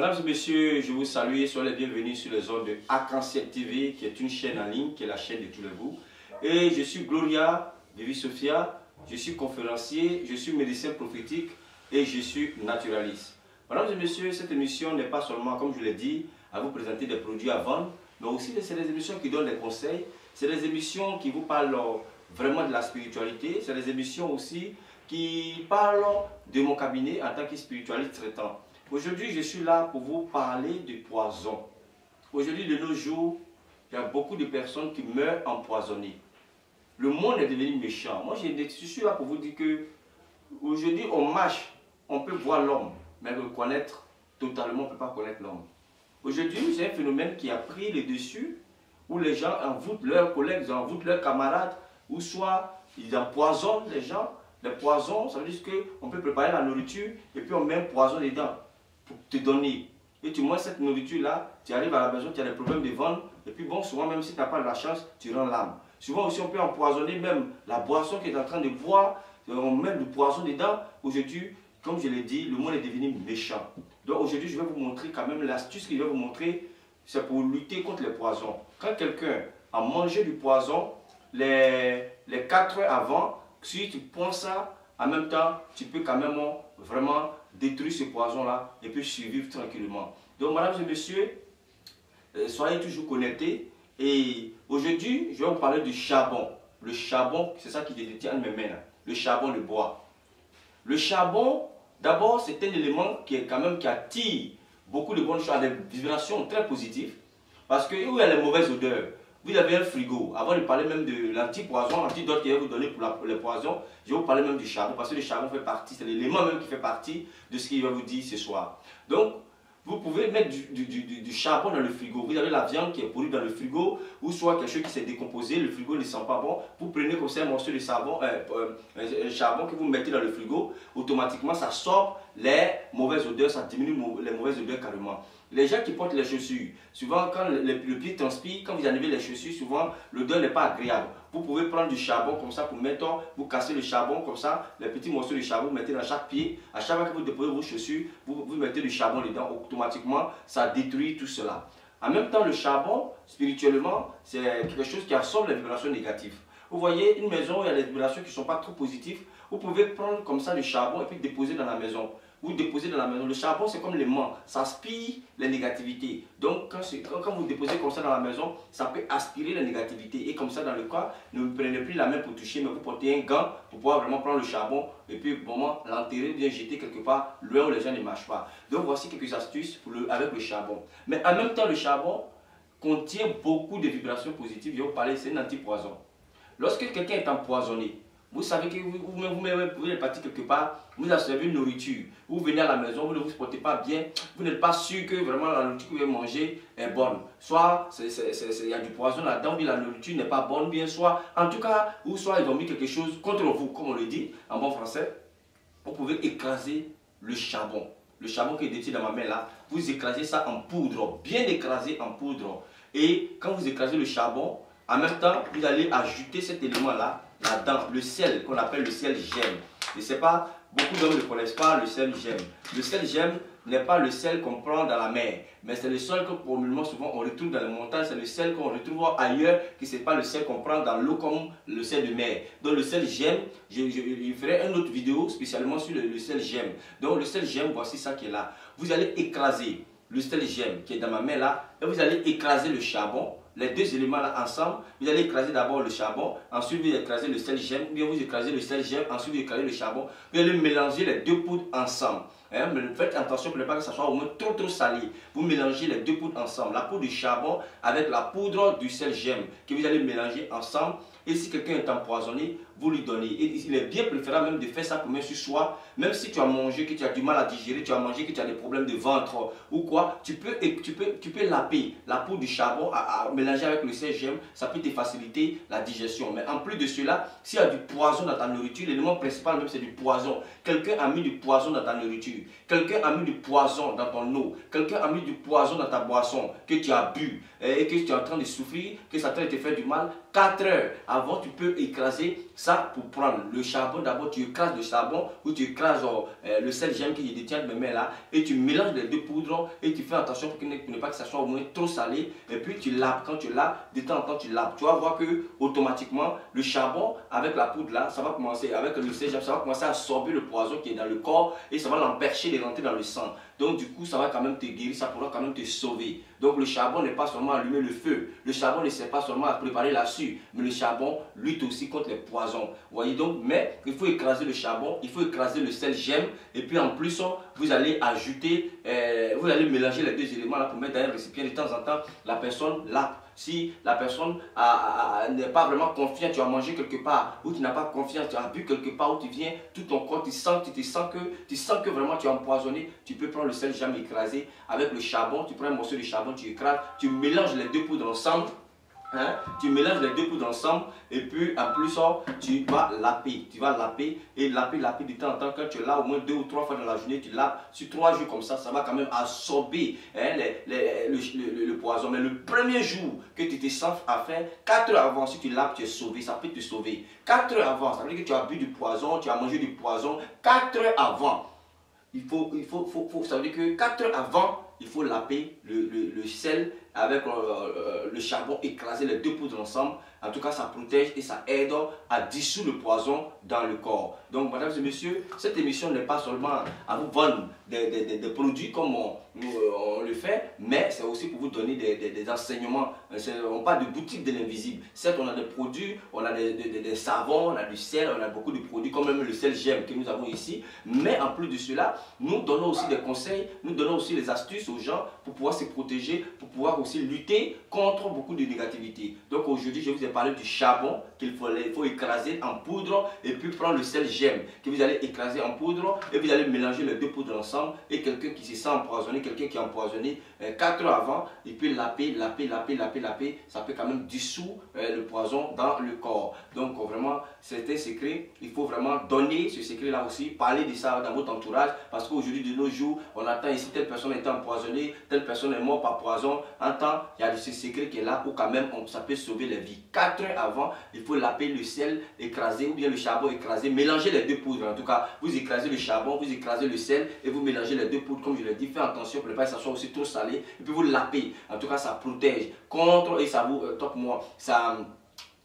Mesdames et messieurs, je vous salue et soyez les bienvenus sur les ondes de Arc-en-Ciel TV, qui est une chaîne en ligne, qui est la chaîne de tous les goûts. Et je suis Gloria Vivi Sophia, je suis conférencier, je suis médecin prophétique et je suis naturaliste. Mesdames et messieurs, cette émission n'est pas seulement, comme je l'ai dit, à vous présenter des produits à vendre, mais aussi c'est des émissions qui donnent des conseils, c'est des émissions qui vous parlent vraiment de la spiritualité, c'est des émissions aussi qui parlent de mon cabinet en tant que spiritualiste traitant. Aujourd'hui, je suis là pour vous parler de poison. Aujourd'hui, de nos jours, il y a beaucoup de personnes qui meurent empoisonnées. Le monde est devenu méchant. Moi, je suis là pour vous dire que aujourd'hui, on marche, on peut voir l'homme, mais le connaître totalement, on ne peut pas connaître l'homme. Aujourd'hui, c'est un phénomène qui a pris le dessus, où les gens envoûtent leurs collègues, ils envoûtent leurs camarades, ou soit ils empoisonnent les gens. Les poisons, ça veut dire qu'on peut préparer la nourriture et puis on met un poison dedans pour te donner. Et tu manges cette nourriture-là, tu arrives à la maison, tu as des problèmes de ventre, et puis bon, souvent même si tu n'as pas de la chance, tu rends l'âme. Souvent aussi on peut empoisonner même la boisson que tu es en train de boire, on met du poison dedans. Aujourd'hui, comme je l'ai dit, le monde est devenu méchant. Donc aujourd'hui, je vais vous montrer quand même l'astuce que je vais vous montrer, c'est pour lutter contre les poisons. Quand quelqu'un a mangé du poison, les 4 heures avant, si tu prends ça, en même temps, tu peux quand même vraiment détruire ce poison-là et puis survivre tranquillement. Donc, mesdames et messieurs, soyez toujours connectés. Et aujourd'hui, je vais vous parler du charbon. Le charbon, c'est ça qui détient mes mains. Le charbon, le bois. Le charbon, d'abord, c'est un élément qui est quand même qui attire beaucoup de bonnes choses, des vibrations très positives. Parce que où il y a les mauvaises odeurs, vous avez un frigo. Avant de parler même de l'anti-poison, l'antidote qu'il va vous donner pour les poisons, je vais vous parler même du charbon, parce que le charbon fait partie, c'est l'élément même qui fait partie de ce qu'il va vous dire ce soir. Donc, vous pouvez mettre du charbon dans le frigo. Vous avez la viande qui est pourrie dans le frigo, ou soit quelque chose qui s'est décomposé, le frigo ne sent pas bon. Vous prenez comme ça un morceau de charbon que vous mettez dans le frigo, automatiquement ça sort les mauvaises odeurs, ça diminue les mauvaises odeurs carrément. Les gens qui portent les chaussures, souvent quand le pied transpire, quand vous enlevez les chaussures, souvent l'odeur n'est pas agréable. Vous pouvez prendre du charbon comme ça pour mettre, vous cassez le charbon comme ça, les petits morceaux de charbon, vous mettez dans chaque pied. À chaque fois que vous déposez vos chaussures, vous mettez du charbon dedans, automatiquement ça détruit tout cela. En même temps, le charbon, spirituellement, c'est quelque chose qui absorbe les vibrations négatives. Vous voyez, une maison où il y a des vibrations qui ne sont pas trop positives, vous pouvez prendre comme ça du charbon et puis déposer dans la maison. Vous déposez dans la maison. Le charbon, c'est comme l'aimant, ça aspire les négativités. Donc, quand vous déposez comme ça dans la maison, ça peut aspirer les négativités. Et comme ça, dans le cas, ne prenez plus la main pour toucher, mais vous portez un gant pour pouvoir vraiment prendre le charbon et puis vraiment l'enterrer, bien jeter quelque part loin où les gens ne marchent pas. Donc, voici quelques astuces avec le charbon. Mais en même temps, le charbon contient beaucoup de vibrations positives. Je vais vous parler, c'est un anti-poison. Lorsque quelqu'un est empoisonné, vous savez que vous pouvez partir quelque part, vous avez servi une nourriture, vous venez à la maison, vous ne vous portez pas bien, vous n'êtes pas sûr que vraiment la nourriture que vous avez mangée est bonne. Soit il y a du poison là-dedans, ou la nourriture n'est pas bonne, bien soit, en tout cas, ou soit ils ont mis quelque chose contre vous, comme on le dit en bon français. Vous pouvez écraser le charbon. Le charbon qui est détenu dans ma main là, vous écrasez ça en poudre, bien écrasé en poudre. Et quand vous écrasez le charbon, en même temps, vous allez ajouter cet élément-là là-dedans, le sel qu'on appelle le sel gemme. Je ne sais pas, beaucoup d'hommes ne connaissent pas le sel gemme. Le sel gemme n'est pas le sel qu'on prend dans la mer, mais c'est le sel que probablement souvent on retrouve dans les montagnes, c'est le sel qu'on retrouve ailleurs, qui n'est pas le sel qu'on prend dans l'eau comme le sel de mer. Donc le sel gemme, je ferai une autre vidéo spécialement sur le sel gemme. Donc le sel gemme, voici ça qui est là. Vous allez écraser le sel gemme qui est dans ma main là, et vous allez écraser le charbon. Les deux éléments là ensemble, vous allez écraser d'abord le charbon, ensuite vous écrasez le sel gemme, bien vous écrasez le sel gemme, ensuite vous écrasez le charbon, vous allez mélanger les deux poudres ensemble. Hein, mais faites attention pour ne pas que ça soit au moins trop salé. Vous mélangez les deux poudres ensemble, la poudre du charbon avec la poudre du sel gemme que vous allez mélanger ensemble. Et si quelqu'un est empoisonné, vous lui donnez. Et il est bien préférable même de faire ça pour même sur soi. Même si tu as mangé, que tu as du mal à digérer, tu as mangé, que tu as des problèmes de ventre ou quoi, tu peux laper la poudre du charbon à mélanger avec le sel gemme. Ça peut te faciliter la digestion. Mais en plus de cela, s'il y a du poison dans ta nourriture, l'élément principal même c'est du poison. Quelqu'un a mis du poison dans ta nourriture. Quelqu'un a mis du poison dans ton eau. Quelqu'un a mis du poison dans ta boisson que tu as bu et que tu es en train de souffrir, que ça te fait du mal. 4 heures avant, tu peux écraser ça pour prendre le charbon. D'abord, tu écrases le charbon ou tu écrases le sel gemme que je détiens de mes mains là et tu mélanges les deux poudres et tu fais attention pour ne pas que ça soit au moins trop salé. Et puis tu laves. Quand tu laves, de temps en temps tu laves. Tu vas voir que automatiquement le charbon avec la poudre là, ça va commencer avec le sel gemme, ça va commencer à absorber le poison qui est dans le corps et ça va l'empêcher de rentrer dans le sang. Donc du coup, ça va quand même te guérir, ça pourra quand même te sauver. Donc le charbon n'est pas seulement allumer le feu. Le charbon ne sert pas seulement à préparer la suie, mais le charbon lutte aussi contre les poisons. Vous voyez donc, mais il faut écraser le charbon, il faut écraser le sel gemme et puis en plus, vous allez ajouter, vous allez mélanger les deux éléments là pour mettre dans un récipient. De temps en temps, la personne là. Si la personne n'est pas vraiment confiante, tu as mangé quelque part, ou tu n'as pas confiance, tu as bu quelque part, où tu viens, tout ton corps, tu sens que vraiment tu es empoisonné, tu peux prendre le sel gemme écrasé avec le charbon, tu prends un morceau de charbon, tu écrases, tu mélanges les deux poudres ensemble. Tu mélanges les deux poudres ensemble et puis en plus tu vas laper et laper de temps en temps. Quand tu laves au moins 2 ou 3 fois dans la journée, tu laves sur 3 jours comme ça va quand même absorber le poison. Mais le premier jour que tu te sens à faire, 4 heures avant, si tu laves, tu es sauvé, ça peut te sauver. 4 heures avant, ça veut dire que tu as bu du poison, tu as mangé du poison. 4 heures avant, ça veut dire que 4 heures avant, il faut laper le sel avec le charbon, écraser les deux poudres ensemble. En tout cas, ça protège et ça aide à dissoudre le poison dans le corps. Donc, mesdames et messieurs, cette émission n'est pas seulement à vous vendre des produits comme on le fait, mais c'est aussi pour vous donner des enseignements. On parle de boutique de l'invisible. Certes, on a des produits, on a des savons, on a du sel, on a beaucoup de produits, comme même le sel gemme que nous avons ici. Mais en plus de cela, nous donnons aussi des conseils, nous donnons aussi des astuces aux gens pour pouvoir se protéger, pour pouvoir aussi lutter contre beaucoup de négativité. Donc aujourd'hui, je vous ai parlé du charbon qu'il faut écraser en poudre et puis prendre le sel gemme que vous allez écraser en poudre et vous allez mélanger les deux poudres ensemble. Et quelqu'un qui se sent empoisonné, quelqu'un qui est empoisonné 4 heures avant, il peut laper, ça peut quand même dissoudre le poison dans le corps. Donc vraiment, c'est un secret, il faut vraiment donner ce secret là aussi, parler de ça dans votre entourage parce qu'aujourd'hui de nos jours, on attend ici telle personne a été empoisonnée, telle personne est morte par poison. En temps, il y a ce secret qui est là où quand même ça peut sauver les vies. 4 heures avant, il faut laper le sel écrasé ou bien le charbon écrasé, mélanger les deux poudres. En tout cas, vous écrasez le charbon, vous écrasez le sel et vous mélangez les deux poudres comme je l'ai dit. Faites attention pour ne pas que ça soit aussi trop salé et puis vous lapez. En tout cas, ça protège contre et ça vous,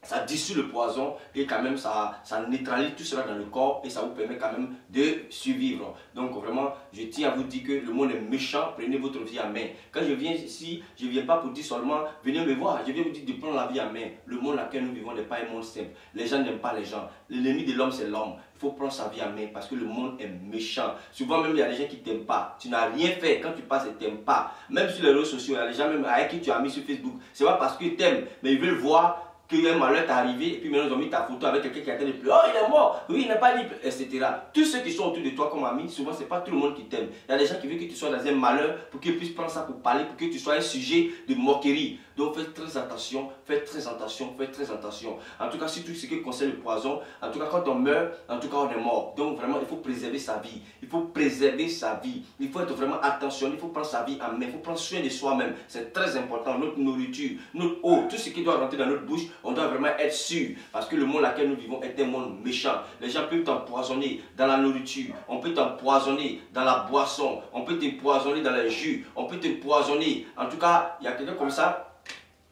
ça dissout le poison et quand même ça neutralise tout cela dans le corps et ça vous permet quand même de survivre. Donc vraiment, je tiens à vous dire que le monde est méchant, prenez votre vie à main. Quand je viens ici, je ne viens pas pour dire seulement, venez me voir, je viens vous dire de prendre la vie à main. Le monde dans lequel nous vivons n'est pas un monde simple. Les gens n'aiment pas les gens. L'ennemi de l'homme, c'est l'homme. Il faut prendre sa vie à main parce que le monde est méchant. Souvent même, il y a des gens qui ne t'aiment pas. Tu n'as rien fait. Quand tu passes, ils ne t'aiment pas. Même sur les réseaux sociaux, il y a des gens même avec qui tu as mis sur Facebook. Ce n'est pas parce qu'ils t'aiment, mais ils veulent voir qu'il y a un malheur t'est arrivé et puis maintenant ils ont mis ta photo avec quelqu'un qui a été de plus. Oh, il est mort, oui, il n'est pas libre, etc. Tous ceux qui sont autour de toi comme amis, souvent c'est pas tout le monde qui t'aime. Il y a des gens qui veulent que tu sois dans un malheur pour qu'ils puissent prendre ça pour parler, pour que tu sois un sujet de moquerie. Donc faites très attention, faites très attention, faites très attention. En tout cas, si tout ce qui concerne le poison, en tout cas quand on meurt, en tout cas on est mort. Donc vraiment, il faut préserver sa vie. Il faut préserver sa vie. Il faut être vraiment attentionné, il faut prendre sa vie en main, il faut prendre soin de soi-même. C'est très important. Notre nourriture, notre eau, tout ce qui doit rentrer dans notre bouche, on doit vraiment être sûr. Parce que le monde dans lequel nous vivons est un monde méchant. Les gens peuvent t'empoisonner dans la nourriture, on peut t'empoisonner dans la boisson, on peut t'empoisonner dans les jus, on peut t'empoisonner. En tout cas, il y a quelqu'un comme ça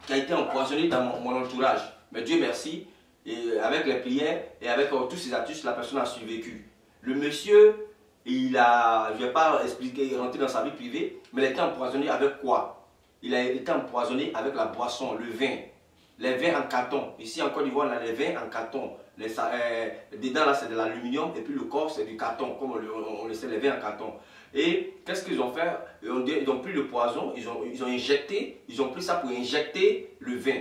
qui a été empoisonné dans mon entourage. Mais Dieu merci, et avec les prières et avec tous ces astuces, la personne a survécu. Le monsieur, je ne vais pas expliquer, rentrer dans sa vie privée, mais il a été empoisonné avec quoi? Il a été empoisonné avec la boisson, le vin. Les vins en carton. Ici en Côte d'Ivoire, on a les vins en carton. Dedans, là, c'est de l'aluminium et puis le corps, c'est du carton, comme on le sait, les vins en carton. Et qu'est-ce qu'ils ont fait? Ils ont pris le poison, ils ont injecté, ils ont pris ça pour injecter le vin.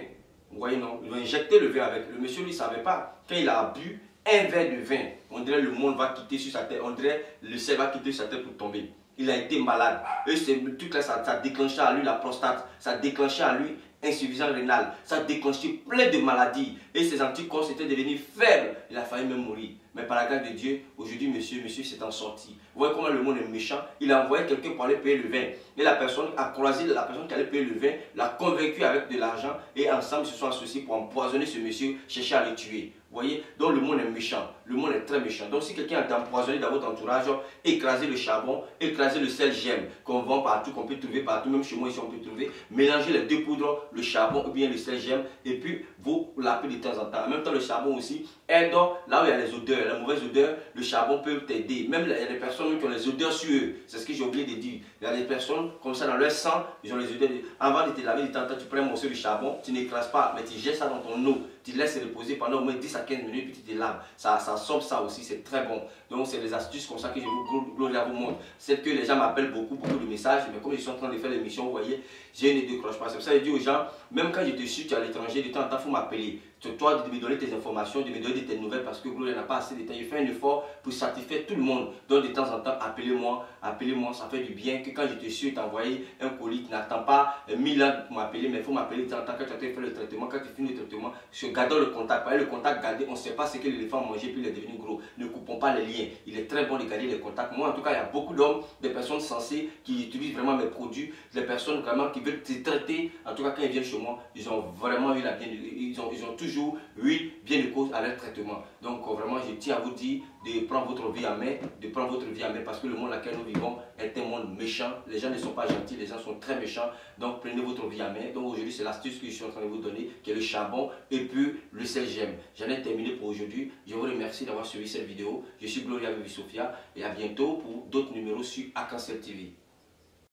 Vous voyez, non? Ils ont injecté le vin avec. Le monsieur, lui, ne savait pas. Quand il a bu un verre de vin, on dirait le monde va quitter sur sa tête, on dirait le ciel va quitter sur sa tête pour tomber. Il a été malade. Et tout là, ça déclenchait à lui la prostate, ça déclenchait à lui insuffisance rénale, ça déclenchait plein de maladies. Et ses anticorps étaient devenus faibles. Il a failli même mourir. Mais par la grâce de Dieu, aujourd'hui, monsieur s'est en sorti. Vous voyez comment le monde est méchant. Il a envoyé quelqu'un pour aller payer le vin. Et la personne a croisé la personne qui allait payer le vin, l'a convaincu avec de l'argent et ensemble ils se sont associés pour empoisonner ce monsieur, chercher à le tuer. Vous voyez, donc le monde est méchant, le monde est très méchant. Donc si quelqu'un est empoisonné dans votre entourage, écrasez le charbon, écrasez le sel gemme qu'on vend partout, qu'on peut trouver partout, même chez moi ici on peut trouver. Mélangez les deux poudres, le charbon ou bien le sel gemme, et puis vous l'appelez de temps en temps. En même temps le charbon aussi aide là où il y a les odeurs, la mauvaise odeur, le charbon peut t'aider. Même il y a des personnes qui ont les odeurs sur eux, c'est ce que j'ai oublié de dire. Il y a des personnes comme ça dans leur sang, ils ont les odeurs. Avant de te laver de temps en temps, tu prends un morceau de charbon, tu n'écrases pas, mais tu jettes ça dans ton eau. Tu laisses reposer pendant au moins 10 à 15 minutes, puis tu te laves. Ça sauve ça aussi, c'est très bon. Donc, c'est des astuces comme ça que je vous montre. C'est que les gens m'appellent beaucoup de messages, mais comme je suis en train de faire l'émission, vous voyez, j'ai ne décroche pas. C'est pour ça que je dis aux gens, même quand je te suis, tu es à l'étranger, de temps en temps, il faut m'appeler. Toi, de me donner tes informations, de me donner tes nouvelles, parce que Gloria n'a pas assez de temps. Je fais un effort pour satisfaire tout le monde. Donc, de temps en temps, appelez-moi, ça fait du bien. Que quand je te suis, t'envoyer un colis, tu n'attends pas 1000 ans pour m'appeler, mais il faut m'appeler de temps en temps quand tu as fait le traitement. Quand tu finis le traitement, gardons le contact. Par le contact gardé, on ne sait pas ce que l'éléphant a mangé, puis il est devenu gros. Ne coupons pas les liens. Il est très bon de garder les contacts. Moi, en tout cas, il y a beaucoup d'hommes, des personnes sensées qui utilisent vraiment mes produits, des personnes vraiment qui veulent se traiter. En tout cas, quand ils viennent chez moi, ils ont vraiment eu la bien, ils ont toujours eu bien de cause à leur traitement. Donc, vraiment, je tiens à vous dire de prendre votre vie en main, parce que le monde dans lequel nous vivons est un monde méchant. Les gens ne sont pas gentils, les gens sont très méchants. Donc, prenez votre vie en main. Donc, aujourd'hui, c'est l'astuce que je suis en train de vous donner, qui est le charbon et puis le sel gemme. J'en ai terminé pour aujourd'hui. Je vous remercie d'avoir suivi cette vidéo. Je suis Gloria Vivi Sophia et à bientôt pour d'autres numéros sur Arc-en-Ciel TV.